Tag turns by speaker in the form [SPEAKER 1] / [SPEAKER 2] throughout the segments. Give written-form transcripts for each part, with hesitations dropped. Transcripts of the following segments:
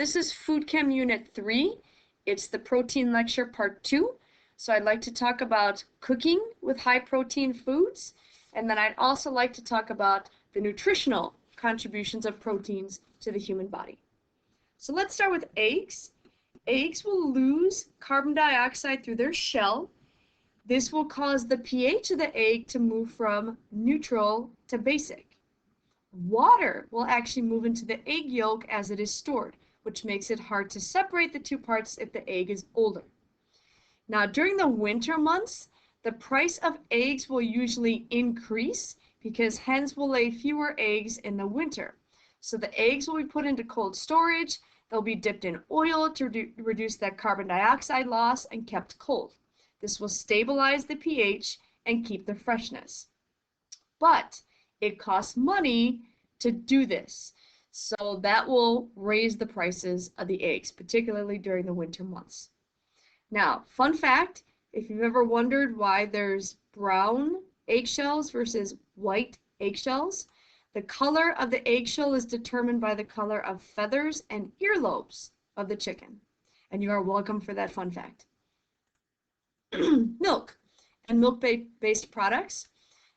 [SPEAKER 1] This is Food Chem Unit 3. It's the protein lecture part 2. So I'd like to talk about cooking with high protein foods, and then I'd also like to talk about the nutritional contributions of proteins to the human body. So let's start with eggs. Eggs will lose carbon dioxide through their shell. This will cause the pH of the egg to move from neutral to basic. Water will actually move into the egg yolk as it is stored, which makes it hard to separate the two parts if the egg is older. Now, during the winter months, the price of eggs will usually increase because hens will lay fewer eggs in the winter. So the eggs will be put into cold storage, they'll be dipped in oil to reduce that carbon dioxide loss and kept cold. This will stabilize the pH and keep the freshness. But it costs money to do this. So that will raise the prices of the eggs, particularly during the winter months. Now, fun fact, if you've ever wondered why there's brown eggshells versus white eggshells, the color of the eggshell is determined by the color of feathers and earlobes of the chicken. And you are welcome for that fun fact. Milk and milk-based products.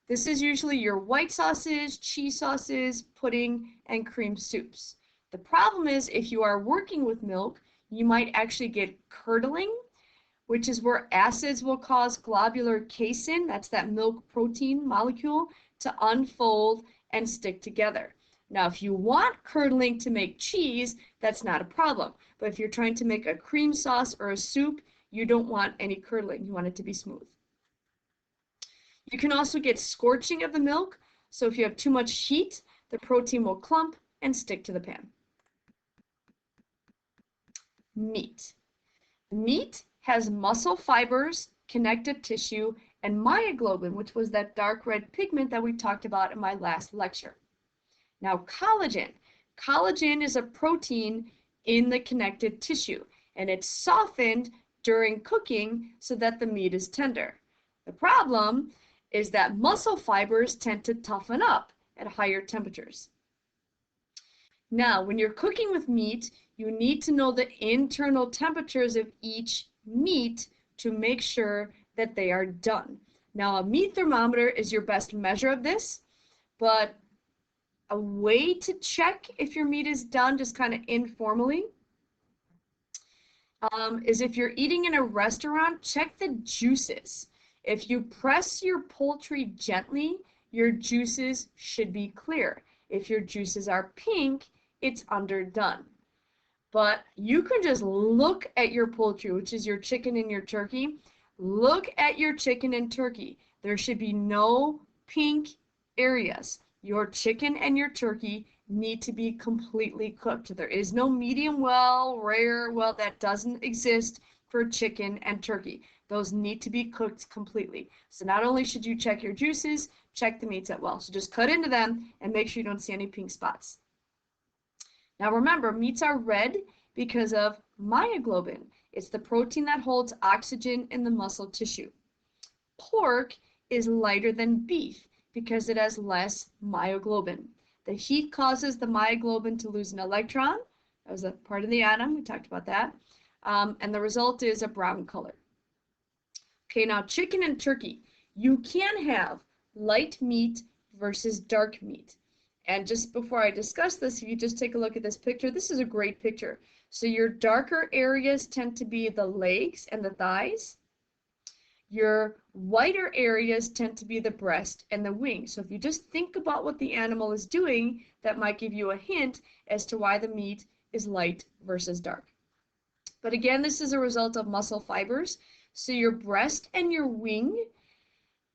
[SPEAKER 1] This is usually your white sauces, cheese sauces, pudding, and cream soups. The problem is if you are working with milk, you might actually get curdling, which is where acids will cause globular casein, that's that milk protein molecule, to unfold and stick together. Now, if you want curdling to make cheese, that's not a problem. But if you're trying to make a cream sauce or a soup, you don't want any curdling. You want it to be smooth. You can also get scorching of the milk. So if you have too much heat, the protein will clump and stick to the pan. Meat. Meat has muscle fibers, connective tissue, and myoglobin, which was that dark red pigment that we talked about in my last lecture. Now, collagen. Collagen is a protein in the connective tissue, and it's softened during cooking so that the meat is tender. The problem is that muscle fibers tend to toughen up at higher temperatures. Now, when you're cooking with meat, you need to know the internal temperatures of each meat to make sure that they are done. Now, a meat thermometer is your best measure of this, but a way to check if your meat is done just kind of informally is if you're eating in a restaurant, check the juices. If you press your poultry gently, your juices should be clear. If your juices are pink, it's underdone. But you can just look at your poultry, which is your chicken and your turkey. Look at your chicken and turkey. There should be no pink areas. Your chicken and your turkey need to be completely cooked. There is no medium well, rare well, that doesn't exist for chicken and turkey. Those need to be cooked completely. So not only should you check your juices, check the meats as well. So just cut into them and make sure you don't see any pink spots. Now remember, meats are red because of myoglobin. It's the protein that holds oxygen in the muscle tissue. Pork is lighter than beef because it has less myoglobin. The heat causes the myoglobin to lose an electron. That was a part of the atom. We talked about that. And the result is a brown color. Okay, now chicken and turkey. You can have light meat versus dark meat. And just before I discuss this, if you just take a look at this picture, this is a great picture. So your darker areas tend to be the legs and the thighs. Your whiter areas tend to be the breast and the wing. So if you just think about what the animal is doing, that might give you a hint as to why the meat is light versus dark. But again, this is a result of muscle fibers. So your breast and your wing,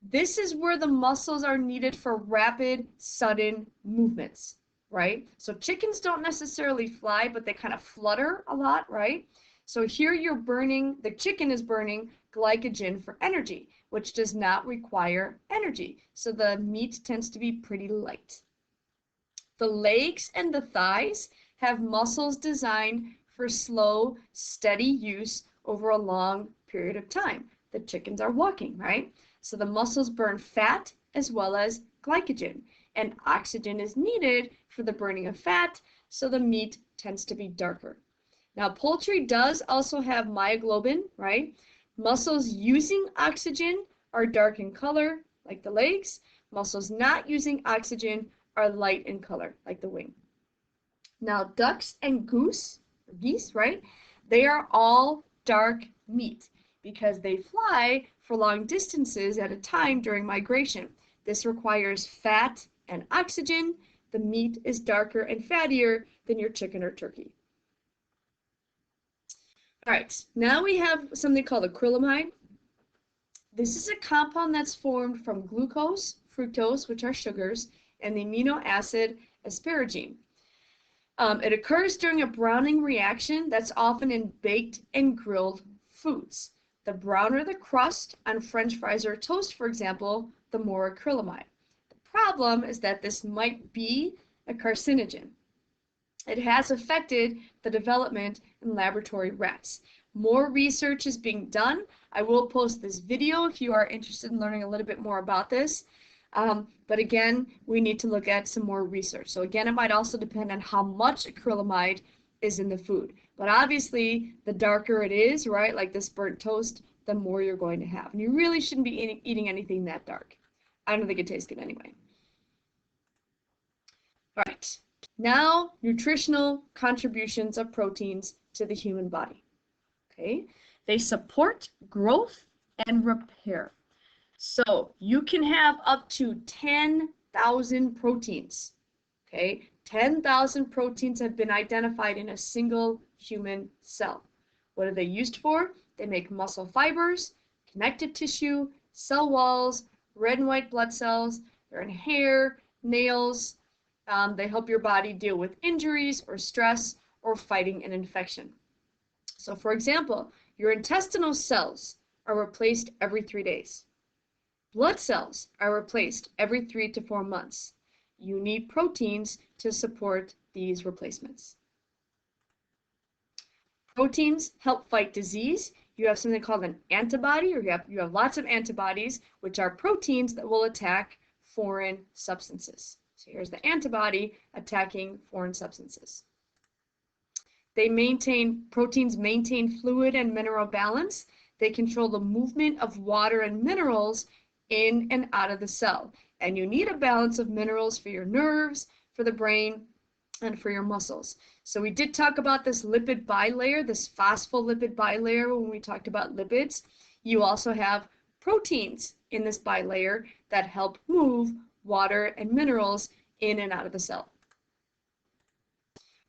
[SPEAKER 1] this is where the muscles are needed for rapid, sudden movements, right? So chickens don't necessarily fly, but they kind of flutter a lot, right? So here you're burning, the chicken is burning glycogen for energy, which does not require energy. So the meat tends to be pretty light. The legs and the thighs have muscles designed for slow, steady use over a long period of time. The chickens are walking, right? So the muscles burn fat as well as glycogen, and oxygen is needed for the burning of fat, so the meat tends to be darker. Now, poultry does also have myoglobin, right? Muscles using oxygen are dark in color, like the legs. Muscles not using oxygen are light in color, like the wing. Now, ducks and geese, right? They are all dark meat because they fly for long distances at a time during migration. This requires fat and oxygen. The meat is darker and fattier than your chicken or turkey. All right, now we have something called acrylamide. This is a compound that's formed from glucose, fructose, which are sugars, and the amino acid asparagine. It occurs during a browning reaction that's often in baked and grilled foods. The browner the crust on French fries or toast, for example, the more acrylamide. The problem is that this might be a carcinogen. It has affected the development in laboratory rats. More research is being done. I will post this video if you are interested in learning a little bit more about this. But again, we need to look at some more research. So again, it might also depend on how much acrylamide is in the food. But obviously, the darker it is, right, like this burnt toast, the more you're going to have. And you really shouldn't be eating anything that dark. I don't think it tastes good anyway. All right. Now, nutritional contributions of proteins to the human body. Okay, they support growth and repair. So you can have up to 10,000 proteins. Okay, 10,000 proteins have been identified in a single human cell. What are they used for? They make muscle fibers, connective tissue, cell walls, red and white blood cells. They're in hair, nails. They help your body deal with injuries or stress or fighting an infection. So for example, your intestinal cells are replaced every 3 days. Blood cells are replaced every 3 to 4 months. You need proteins to support these replacements. Proteins help fight disease. You have something called an antibody, or you have lots of antibodies, which are proteins that will attack foreign substances. So here's the antibody attacking foreign substances. Proteins maintain fluid and mineral balance. They control the movement of water and minerals in and out of the cell. And you need a balance of minerals for your nerves, for the brain, and for your muscles. So we did talk about this lipid bilayer, this phospholipid bilayer when we talked about lipids. You also have proteins in this bilayer that help move water and minerals in and out of the cell.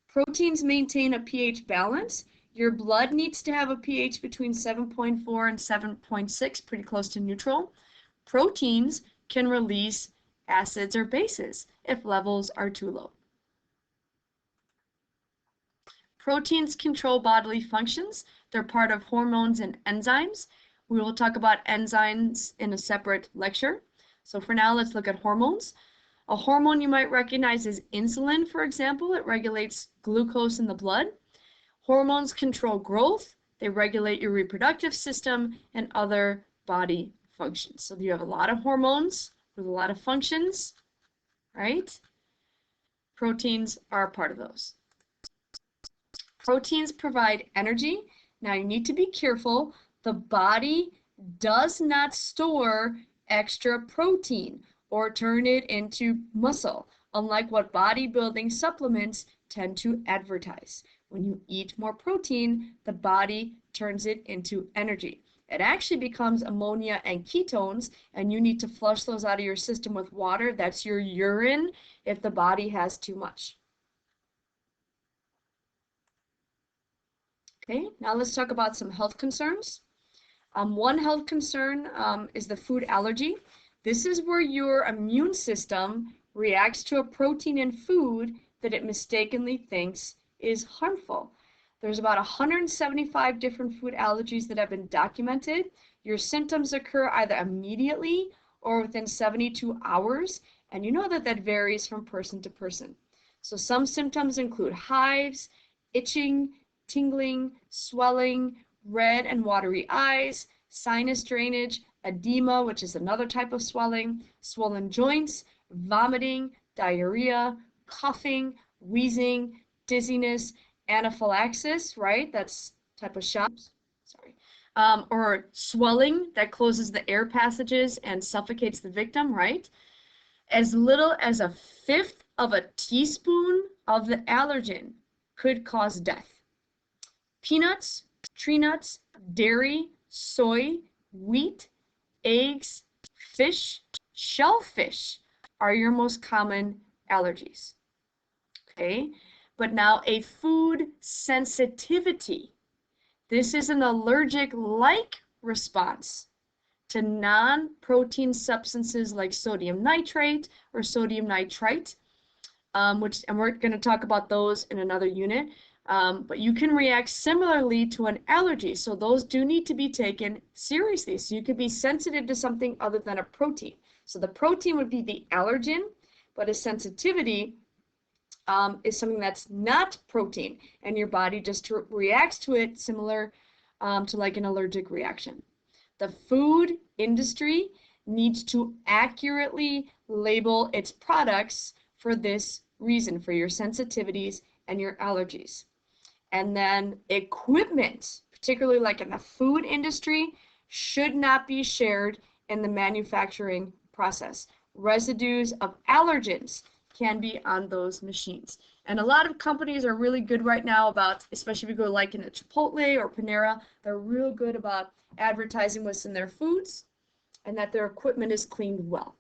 [SPEAKER 1] Proteins maintain a pH balance. Your blood needs to have a pH between 7.4 and 7.6, pretty close to neutral. Proteins can release acids or bases if levels are too low. Proteins control bodily functions. They're part of hormones and enzymes. We will talk about enzymes in a separate lecture. So for now, let's look at hormones. A hormone you might recognize is insulin, for example. It regulates glucose in the blood. Hormones control growth. They regulate your reproductive system and other body functions. So you have a lot of hormones with a lot of functions, right? Proteins are a part of those. Proteins provide energy. Now you need to be careful. The body does not store extra protein or turn it into muscle, unlike what bodybuilding supplements tend to advertise. When you eat more protein, the body turns it into energy. It actually becomes ammonia and ketones, and you need to flush those out of your system with water. That's your urine if the body has too much. Okay, now let's talk about some health concerns. One health concern is the food allergy. This is where your immune system reacts to a protein in food that it mistakenly thinks is harmful. There's about 175 different food allergies that have been documented. Your symptoms occur either immediately or within 72 hours, and you know that that varies from person to person. So some symptoms include hives, itching, tingling, swelling, red and watery eyes, sinus drainage, edema, which is another type of swelling, swollen joints, vomiting, diarrhea, coughing, wheezing, dizziness, anaphylaxis, right? That's type of shock. Sorry. Or swelling that closes the air passages and suffocates the victim, right? As little as a fifth of a teaspoon of the allergen could cause death. Peanuts, tree nuts, dairy, soy, wheat, eggs, fish, shellfish are your most common allergies. Okay, but now a food sensitivity. This is an allergic-like response to non-protein substances like sodium nitrate or sodium nitrite, and we're going to talk about those in another unit. But you can react similarly to an allergy, so those do need to be taken seriously. So you could be sensitive to something other than a protein. So the protein would be the allergen, but a sensitivity is something that's not protein, and your body just reacts to it similar to like an allergic reaction. The food industry needs to accurately label its products for this reason, for your sensitivities and your allergies. And then equipment, particularly like in the food industry, should not be shared in the manufacturing process. Residues of allergens can be on those machines. And a lot of companies are really good right now about, especially if you go like in a Chipotle or Panera, they're real good about advertising what's in their foods and that their equipment is cleaned well.